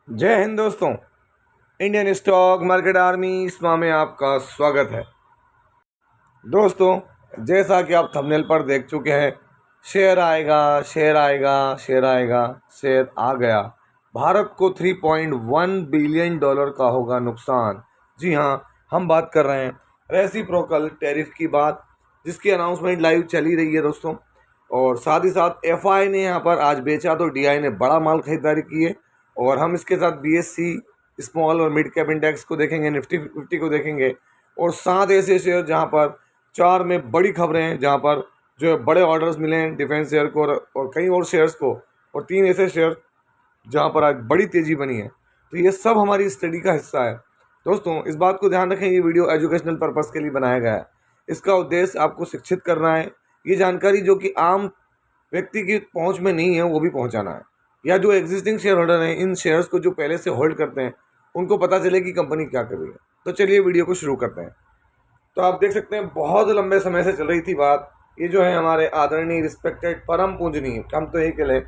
जय हिंद दोस्तों। Indian stock market army spa में आपका स्वागत है। दोस्तों, जैसा कि आप थंबनेल पर देख चुके हैं, शेयर आएगा, शेयर आएगा, शेयर आएगा, शेयर आ गया। भारत को $3.1 बिलियन का होगा नुकसान। जी हाँ, हम बात कर रहे हैं रेसिप्रोकल टैरिफ की बात, जिसकी अनाउंसमेंट लाइव चली रही है दोस्तों। और साथ ही साथ एफआई ने यहाँ पर आज बेचा तो डीआई ने बड़ा माल खरीदारी की है। और हम इसके साथ बीएससी स्मॉल और मिड कैप इंडेक्स को देखेंगे, निफ्टी 50 को देखेंगे, और 7 ऐसे शेयर जहाँ पर 4 में बड़ी खबरें हैं, जहाँ पर जो है बड़े ऑर्डर्स मिले हैं डिफेंस शेयर को और कई और शेयर्स को, और 3 ऐसे शेयर जहाँ पर आज बड़ी तेज़ी बनी है। तो ये सब हमारी स्टडी का हिस्सा है दोस्तों। इस बात को ध्यान रखें, ये वीडियो एजुकेशनल पर्पज़ के लिए बनाया गया है। इसका उद्देश्य आपको शिक्षित करना है। ये जानकारी जो कि आम व्यक्ति की पहुंच में नहीं है वो भी पहुंचाना है, या जो एग्जिस्टिंग शेयर होल्डर हैं, इन शेयर्स को जो पहले से होल्ड करते हैं, उनको पता चले कि कंपनी क्या कर रही है। तो चलिए वीडियो को शुरू करते हैं। तो आप देख सकते हैं बहुत लंबे समय से चल रही थी बात। ये जो है हमारे आदरणीय रिस्पेक्टेड परम पूजनीय, हम तो यही कह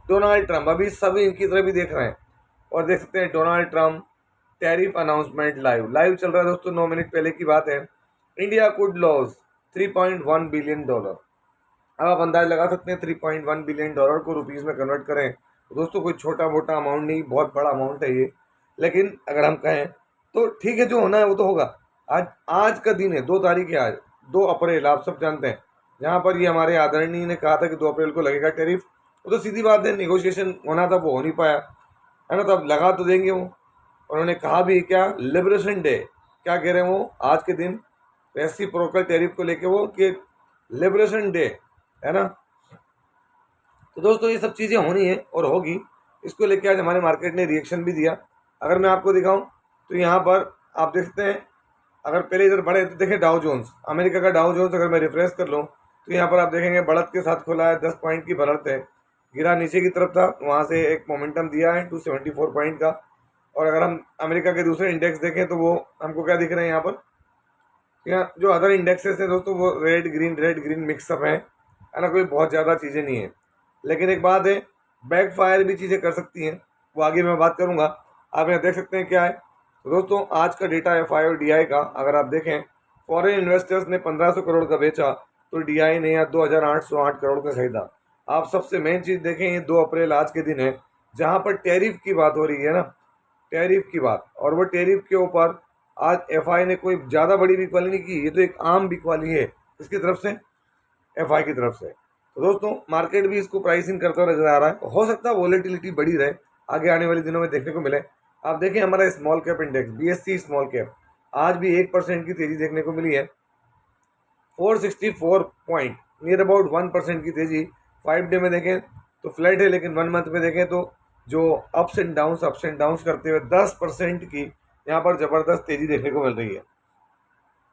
डोनाल्ड ट्रंप, अभी सभी इनकी तरफ भी देख रहे हैं। और देख सकते हैं Donald Trump tariff announcement live चल रहा है दोस्तों। 9 मिनट पहले की बात है। India could loss $3.1 billion. अब आप अंदाज लगा सकते हैं 3.1 बिलियन को रुपीज़ में कन्वर्ट करें तो दोस्तों कोई छोटा मोटा अमाउंट नहीं, बहुत बड़ा अमाउंट है ये। लेकिन अगर हम कहें तो ठीक है, जो होना है वो तो होगा। आज आज का दिन है, 2 तारीख है आज, 2 अप्रैल, आप सब जानते हैं। जहाँ पर ये हमारे आदरणीय ने कहा था कि 2 अप्रैल को लगेगा टैरिफ, वो तो सीधी बात है, नेगोशिएशन होना था वो हो नहीं पाया, है ना। तो अब लगा तो देंगे वो। उन्होंने कहा भी क्या, लिबरेशन डे, क्या कह रहे हैं वो आज के दिन रेसिप्रोकल टैरिफ को लेके वो कि लिबरेशन डे, है ना। तो दोस्तों ये सब चीज़ें होनी है और होगी। इसको लेके आज हमारे मार्केट ने रिएक्शन भी दिया। अगर मैं आपको दिखाऊं तो यहाँ पर आप देख सकते हैं, अगर पहले इधर बढ़े तो देखें डाउ जोन्स, अमेरिका का डाउ जोन्स अगर मैं रिफ्रेश कर लूँ तो यहाँ पर आप देखेंगे बढ़त के साथ खुला है, 10 पॉइंट की बढ़त है। गिरा नीचे की तरफ था, वहाँ से एक मोमेंटम दिया है 274 पॉइंट का। और अगर हम अमेरिका के दूसरे इंडेक्स देखें तो वो हमको क्या दिख रहे हैं यहाँ पर, यहाँ जो अदर इंडेक्सेस हैं दोस्तों वो रेड ग्रीन मिक्सअप है ना, कोई बहुत ज़्यादा चीज़ें नहीं है। लेकिन एक बात है, बैक फायर भी चीज़ें कर सकती हैं, वो आगे मैं बात करूँगा। आप यहाँ देख सकते हैं क्या है। तो दोस्तों आज का डेटा एफआई और डीआई का अगर आप देखें, फॉरेन इन्वेस्टर्स ने 1500 करोड़ का बेचा तो डीआई ने यहाँ 2808 करोड़ का खरीदा। आप सबसे मेन चीज़ देखें, ये 2 अप्रैल आज के दिन है जहाँ पर टैरिफ की बात हो रही है ना, टैरिफ की बात। और वो टैरिफ के ऊपर आज एफआई ने कोई ज़्यादा बड़ी बिकवाली नहीं की, ये तो एक आम बिकवाली है इसकी तरफ से, एफआई की तरफ से। तो दोस्तों मार्केट भी इसको प्राइसिंग करता हुआ नजर आ रहा है। हो सकता है वॉलेटिलिटी बढ़ी रहे, आगे आने वाले दिनों में देखने को मिले। आप देखें हमारा small cap index BSc small cap, आज भी 1% की तेजी देखने को मिली है। 464 पॉइंट, नियर अबाउट 1% की तेजी। 5 डे में देखें तो फ्लैट है, लेकिन 1 मंथ में देखें तो जो अप्स एंड डाउन्स करते हुए 10% की यहाँ पर ज़बरदस्त तेज़ी देखने को मिल रही है।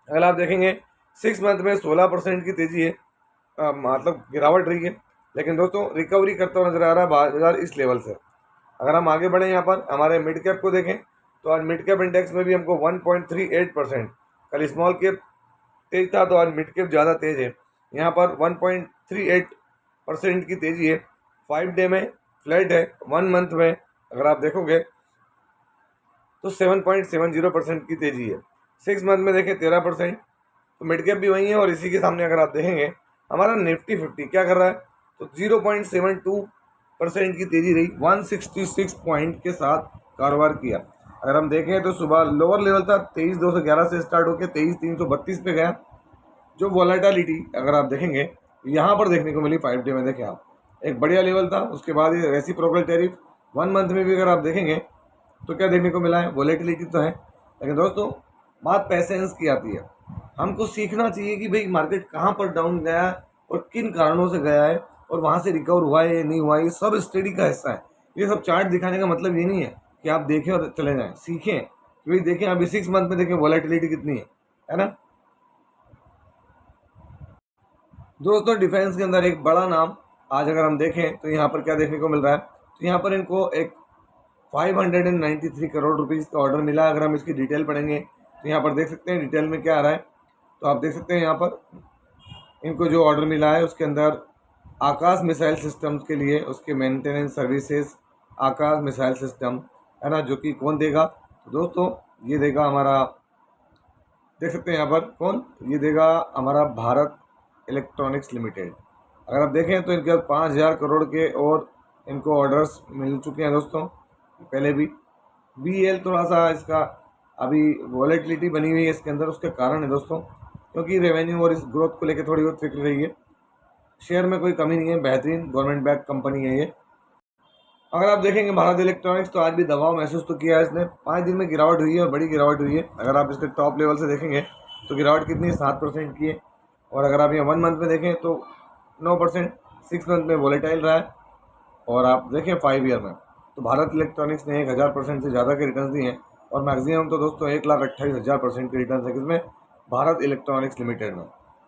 अगर आप देखेंगे 6 मंथ में 16% की तेज़ी है, मतलब गिरावट रही है। लेकिन दोस्तों रिकवरी करता हुआ नजर आ रहा है बाजार इस लेवल से। अगर हम आगे बढ़ें, यहाँ पर हमारे मिड कैप को देखें तो आज मिड कैप इंडेक्स में भी हमको 1.38%, कल स्मॉल कैप तेज था तो आज मिड कैप ज़्यादा तेज है। यहाँ पर 1.38% की तेज़ी है। 5 डे में फ्लैट है, 1 मंथ में अगर आप देखोगे तो 7.70% की तेज़ी है। 6 मंथ में देखें 13%। तो मिड कैप भी वही है। और इसी के सामने अगर आप देखेंगे हमारा निफ्टी 50 क्या कर रहा है, तो 0.72% की तेज़ी रही, 166 पॉइंट के साथ कारोबार किया। अगर हम देखें तो सुबह लोअर लेवल था 23,211 से स्टार्ट होकर 23,332 पे गया। जो वॉलेटिलिटी अगर आप देखेंगे यहाँ पर देखने को मिली 5 डे में, देखें आप, एक बढ़िया लेवल था। उसके बाद ये रेसिप्रोकल टैरिफ 1 मंथ में भी अगर आप देखेंगे तो क्या देखने को मिला है, वॉलेटिलिटी तो है। लेकिन दोस्तों बात पैसेंस की आती है। हमको सीखना चाहिए कि भाई मार्केट कहाँ पर डाउन गया है और किन कारणों से गया है, और वहाँ से रिकवर हुआ है या नहीं हुआ है, ये सब स्टडी का हिस्सा है। ये सब चार्ट दिखाने का मतलब ये नहीं है कि आप देखें और चले जाएं, सीखें कि भाई देखें अभी 6 मंथ में देखें वॉलेटिलिटी कितनी है ना। दोस्तों डिफेंस के अंदर एक बड़ा नाम आज अगर हम देखें तो यहाँ पर क्या देखने को मिल रहा है, तो यहाँ पर इनको एक 593 करोड़ रुपीज़ का ऑर्डर मिला। अगर हम इसकी डिटेल पढ़ेंगे तो यहाँ पर देख सकते हैं डिटेल में क्या आ रहा है। तो आप देख सकते हैं यहाँ पर इनको जो ऑर्डर मिला है उसके अंदर आकाश मिसाइल सिस्टम्स के लिए उसके मेंटेनेंस सर्विसेज, आकाश मिसाइल सिस्टम, है ना, जो कि कौन देगा, तो दोस्तों ये देगा हमारा, देख सकते हैं यहाँ पर कौन, ये देगा हमारा भारत इलेक्ट्रॉनिक्स लिमिटेड। अगर आप देखें तो इनके 5,000 करोड़ के और इनको ऑर्डर्स मिल चुके हैं दोस्तों पहले भी। BEL थोड़ा सा इसका अभी वॉलेटिलिटी बनी हुई है इसके अंदर, उसके कारण है दोस्तों, क्योंकि रेवेन्यू और इस ग्रोथ को लेकर थोड़ी बहुत फिक्र रही है। शेयर में कोई कमी नहीं है, बेहतरीन गवर्नमेंट बैक कंपनी है ये। अगर आप देखेंगे भारत इलेक्ट्रॉनिक्स, तो आज भी दबाव महसूस तो किया है इसने, 5 दिन में गिरावट हुई है और बड़ी गिरावट हुई है। अगर आप इसके टॉप लेवल से देखेंगे तो गिरावट कितनी, 7% की है। और अगर आप ये 1 मंथ में देखें तो 9%, 6 मंथ में वोलेटाइल रहा है। और आप देखें 5 ईयर में तो भारत इलेक्ट्रॉनिक्स ने 1000% से ज़्यादा के रिटर्न दिए हैं। और मैक्सिमम तो दोस्तों 1,28,000% के रिटर्न है किसमें, भारत इलेक्ट्रॉनिक्स लिमिटेड में।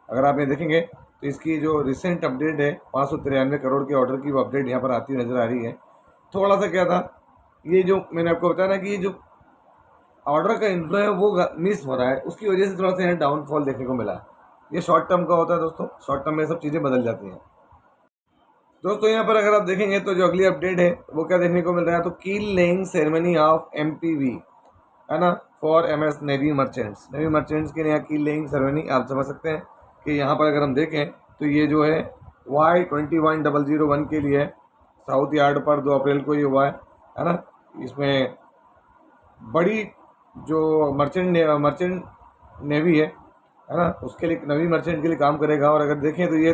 अगर आप ये देखेंगे तो इसकी जो रिसेंट अपडेट है 593 करोड़ के ऑर्डर की, वो अपडेट यहाँ पर आती नज़र आ रही है। थोड़ा सा क्या था, ये जो मैंने आपको बताया ना कि ये जो ऑर्डर का इन्फ्लो है वो मिस हो रहा है, उसकी वजह से थोड़ा सा यहाँ डाउनफॉल देखने को मिला है। ये शॉर्ट टर्म का होता है दोस्तों, शॉर्ट टर्म में सब चीज़ें बदल जाती हैं। दोस्तों यहाँ पर अगर आप देखेंगे तो जो अगली अपडेट है वो क्या देखने को मिल रहा है, तो कील लेइंग सेरेमनी ऑफ MPV, है ना, for MS navy merchants. Navy merchants के यहाँ कील लेइंग सेरेमनी आप समझ सकते हैं कि यहाँ पर अगर हम देखें तो ये जो है Y21001 के लिए साउथ यार्ड पर 2 अप्रैल को ये हुआ है ना। इसमें बड़ी जो मर्चेंट नेवी है ना, उसके लिए नवी मर्चेंट के लिए काम करेगा। और अगर देखें तो ये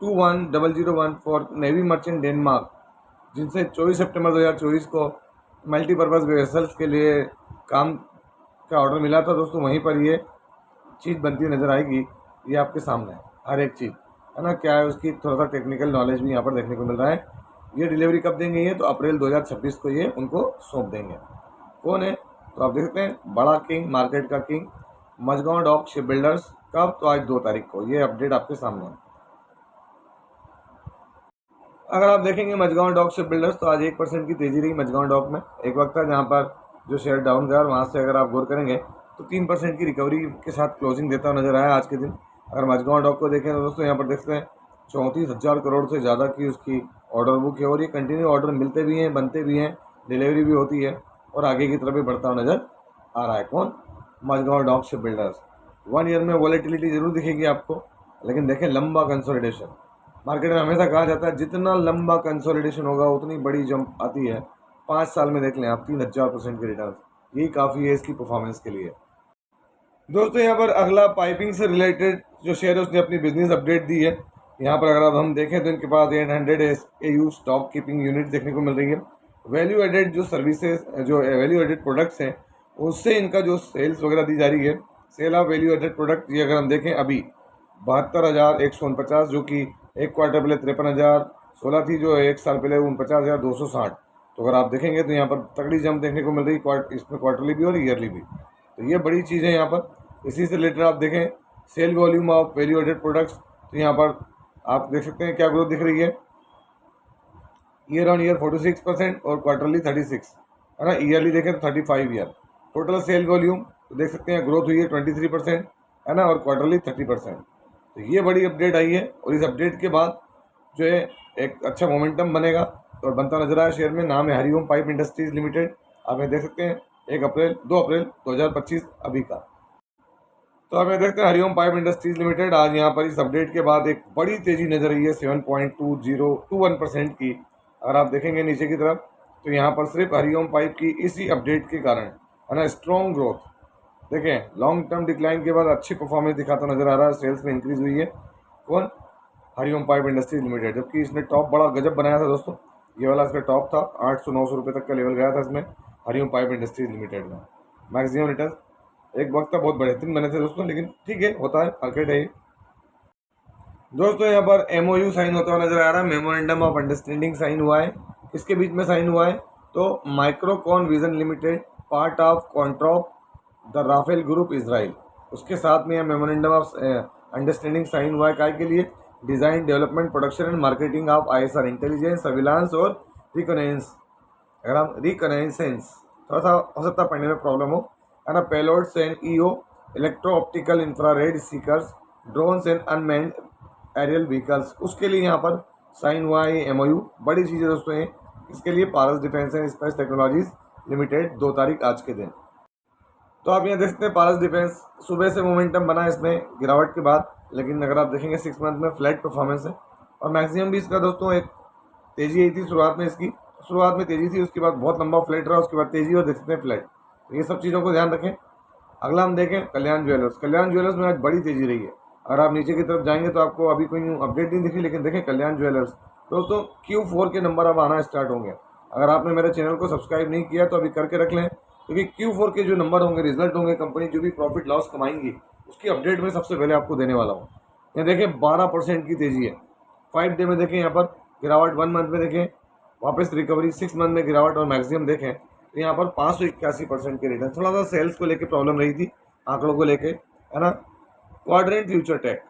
21001 फॉर नेवी मर्चेंट डेनमार्क, जिनसे 24 सितंबर 2024 को मल्टीपर्पज़ वेसल्स के लिए काम का ऑर्डर मिला था दोस्तों, वहीं पर ये चीज़ बनती नज़र आएगी। ये आपके सामने है हर एक चीज़, है ना, क्या है उसकी थोड़ा सा टेक्निकल नॉलेज भी यहाँ पर देखने को मिल रहा है। ये डिलीवरी कब देंगे, ये तो अप्रैल 2026 को ये उनको सौंप देंगे। कौन है, तो आप देख सकते हैं बड़ा किंग, मार्केट का king, Mazagon dock shipbuilders. कब, तो आज 2 तारीख को ये अपडेट आपके सामने है। अगर आप देखेंगे मझगांव डॉक शिप बिल्डर्स, तो आज 1% की तेज़ी रही मझगांव डॉक में। एक वक्त था जहाँ पर जो शेयर डाउन गया, और वहाँ से अगर आप गौर करेंगे तो 3% की रिकवरी के साथ क्लोजिंग देता हुआ नजर आया आज के दिन। अगर मझगांव डॉक को देखें तो दोस्तों यहाँ पर देखते हैं 34,000 करोड़ से ज़्यादा की उसकी ऑर्डर बुक है। और ये कंटिन्यू ऑर्डर मिलते भी हैं, बनते भी हैं, डिलीवरी भी होती है, और आगे की तरफ भी बढ़ता हुआ नज़र आ रहा है। कौन, Mazagon dock shipbuilders. 1 year में वॉलेटिलिटी जरूर दिखेगी आपको, लेकिन देखें लंबा कंसोलिडेशन। मार्केट में हमेशा कहा जाता है जितना लंबा कंसोलिडेशन होगा उतनी बड़ी जंप आती है। 5 साल में देख लें आप 3,000% के रिटर्न, यही काफ़ी है इसकी परफॉर्मेंस के लिए। दोस्तों यहाँ पर अगला पाइपिंग से रिलेटेड जो शेयर है उसने अपनी बिजनेस अपडेट दी है। यहाँ पर अगर अब हम देखें तो इनके पास 800 SKU स्टॉक कीपिंग यूनिट देखने को मिल रही है। वैल्यू एडेड जो सर्विसेज, जो वैल्यू एडेड प्रोडक्ट्स हैं, उससे इनका जो सेल्स वगैरह दी जा रही है, sale of value added product, ये अगर हम देखें अभी 72,149, जो कि एक क्वार्टर पहले 53,016 थी, जो एक साल पहले 49,260। तो अगर आप देखेंगे तो यहाँ पर तगड़ी जंप देखने को मिल रही है, इसमें क्वार्टरली भी और ईयरली भी। तो ये बड़ी चीज़ है यहाँ पर। इसी से रिलेटेड आप देखें sale volume of value added products, तो यहाँ पर आप देख सकते हैं क्या ग्रोथ दिख रही है, ईयर ऑन ईयर 46% और क्वार्टरली 36, है ना। ईयरली देखें तो 35 ईयर। टोटल सेल वॉल्यूम तो देख सकते हैं ग्रोथ हुई है 23%, है ना, और क्वार्टरली 30%। तो ये बड़ी अपडेट आई है, और इस अपडेट के बाद जो है एक अच्छा मोमेंटम बनेगा और बनता नजर आया शेयर में। नाम है हरिओम पाइप इंडस्ट्रीज लिमिटेड, आप देख सकते हैं 2 अप्रैल 2025 अभी का। तो आप देखते हैं हरिओम पाइप इंडस्ट्रीज लिमिटेड, आज यहाँ पर इस अपडेट के बाद एक बड़ी तेजी नजर आई है 7.2021% की। अगर आप देखेंगे नीचे की तरफ तो यहाँ पर सिर्फ हरिओम पाइप की इसी अपडेट के कारण, है ना, स्ट्रॉन्ग ग्रोथ। देखें लॉन्ग टर्म डिक्लाइन के बाद अच्छी परफॉर्मेंस दिखाता नजर आ रहा है, सेल्स में इंक्रीज हुई है। कौन, हरिओम पाइप इंडस्ट्रीज लिमिटेड। जबकि इसने टॉप बड़ा गजब बनाया था दोस्तों, ये वाला इसका टॉप था, 800-900 रुपये तक का लेवल गया था इसमें हरिओम पाइप इंडस्ट्रीज लिमिटेड में। मैक्सिमम रिटर्न एक वक्त था बहुत बेहतरीन बने थे दोस्तों, लेकिन ठीक है, होता है, मार्केट है। दोस्तों यहाँ पर MOU साइन होता हुआ नजर आ रहा है, मेमोरेंडम ऑफ अंडरस्टैंडिंग साइन हुआ है। किसके बीच में साइन हुआ है, तो Microcon Vision Limited, part of Controp the Rafael group Israel, उसके साथ में यह मेमोरेंडम ऑफ अंडरस्टैंडिंग साइन हुआ है। काय के लिए, design, development, production and marketing of ISR, intelligence, surveillance और रिकनेंस। अगर हम रिकनेसेंस, थोड़ा सा हो सकता है पढ़ने में प्रॉब्लम हो, है ना, payloads and EO, electro optical infrared seekers, drones and unmanned aerial vehicles, उसके लिए यहाँ पर साइन हुआ है ये MOU। बड़ी चीज़ है दोस्तों ये, इसके लिए Paras defence and space technologies limited 2 तारीख आज के दिन। तो आप यहाँ देख सकते हैं पारस डिफेंस सुबह से मोमेंटम बना इसमें गिरावट के बाद, लेकिन अगर आप देखेंगे 6 मंथ में फ्लैट परफॉर्मेंस है और मैक्सिमम भी इसका दोस्तों एक तेजी आई थी शुरुआत में, इसकी शुरुआत में तेजी थी, उसके बाद बहुत लंबा फ्लैट रहा, उसके बाद तेजी और देख सकते हैं फ्लैट। तो ये सब चीज़ों को ध्यान रखें। अगला हम देखें कल्याण ज्वेलर्स। कल्याण ज्वेलर्स में आज बड़ी तेजी रही है। अगर आप नीचे की तरफ जाएंगे तो आपको अभी कोई अपडेट नहीं दिखी, लेकिन देखें कल्याण ज्वेलर्स दोस्तों Q4 के नंबर अब आना स्टार्ट होंगे। अगर आपने मेरे चैनल को सब्सक्राइब नहीं किया तो अभी करके रख लें, क्योंकि Q4 के जो नंबर होंगे, रिजल्ट होंगे, कंपनी जो भी प्रॉफिट लॉस कमाएंगी उसकी अपडेट में सबसे पहले आपको देने वाला हूँ। यहाँ देखें 12% की तेजी है। 5 डे में देखें यहाँ पर गिरावट, 1 मंथ में देखें वापस रिकवरी, 6 मंथ में गिरावट और मैक्सिमम देखें तो यहाँ पर 581% के रिटर्न। थोड़ा सा सेल्स को लेकर प्रॉब्लम रही थी, आंकड़ों को लेके, है ना। क्वाड्रेंट फ्यूचर टेक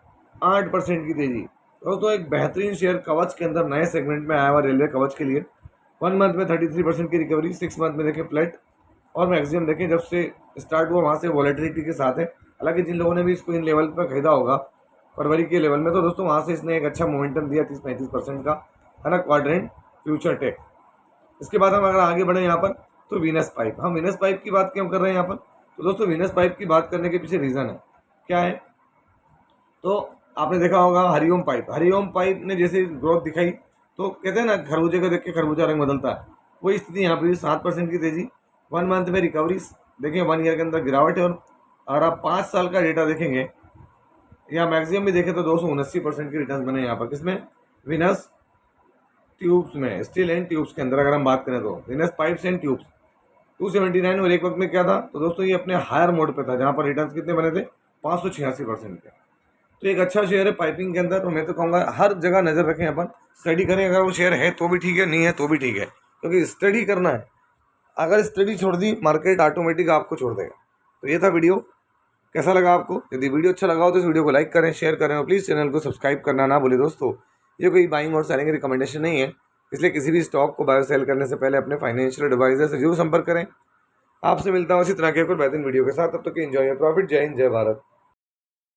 8% की तेजी। दोस्तों एक बेहतरीन शेयर कवच के अंदर नए सेगमेंट में आया हुआ रेलवे कवच के लिए। 1 मंथ में 33% की रिकवरी, 6 मंथ में देखें फ्लैट और मैक्सिमम देखें जब से स्टार्ट हुआ वहाँ से वॉलेटिलिटी के साथ है। हालांकि जिन लोगों ने भी इसको इन लेवल पर खरीदा होगा फरवरी के लेवल में, तो दोस्तों वहाँ से इसने एक अच्छा मोमेंटम दिया 30-35% का, है ना, क्वाड्रेंट फ्यूचर टेक। इसके बाद हम अगर आगे बढ़े यहाँ पर तो वीनस पाइप। हम वीनस पाइप की बात क्यों कर रहे हैं यहाँ पर? तो दोस्तों वीनस पाइप की बात करने के पीछे रीज़न है, क्या है? तो आपने देखा होगा हरिओम पाइप। हरिओम पाइप ने जैसे ग्रोथ दिखाई तो कहते हैं ना खरबूजे को देख के खरबूजा रंग बदलता है, वही स्थिति यहाँ पर 7% की तेजी, 1 मंथ में रिकवरी, देखिए 1 ईयर के अंदर गिरावट है। और अगर आप 5 साल का डेटा देखेंगे या मैक्सिमम भी देखें तो 279% के रिटर्न बने यहाँ पर। किसमें? विनस ट्यूब्स में, स्टील एंड ट्यूब्स के अंदर अगर हम बात करें तो विनस पाइप्स एंड ट्यूब्स 279। और एक वक्त में क्या था? तो दोस्तों ये अपने हायर मोड पे था, जहाँ पर रिटर्न कितने बने थे? 586% के। तो एक अच्छा शेयर है पाइपिंग के अंदर। तो मैं तो कहूँगा हर जगह नज़र रखें, अपन स्टडी करें। अगर वो शेयर है तो भी ठीक है, नहीं है तो भी ठीक है, क्योंकि स्टडी करना है। अगर स्टडी छोड़ दी मार्केट ऑटोमेटिक आपको छोड़ देगा। तो ये था वीडियो। कैसा लगा आपको? यदि वीडियो अच्छा लगा हो तो इस वीडियो को लाइक करें, शेयर करें और प्लीज़ चैनल को सब्सक्राइब करना ना भूलें दोस्तों। ये कोई बाइंग और सेलिंग रिकमेंडेशन नहीं है, इसलिए किसी भी स्टॉक को बाय सेल करने से पहले अपने फाइनेंशियल एडवाइजर से जरूर संपर्क करें। आपसे मिलता हूँ इसी तरह के कोई बेहतरीन वीडियो के साथ। तब तक एंजॉय योर प्रॉफिट। जय हिंद, जय भारत।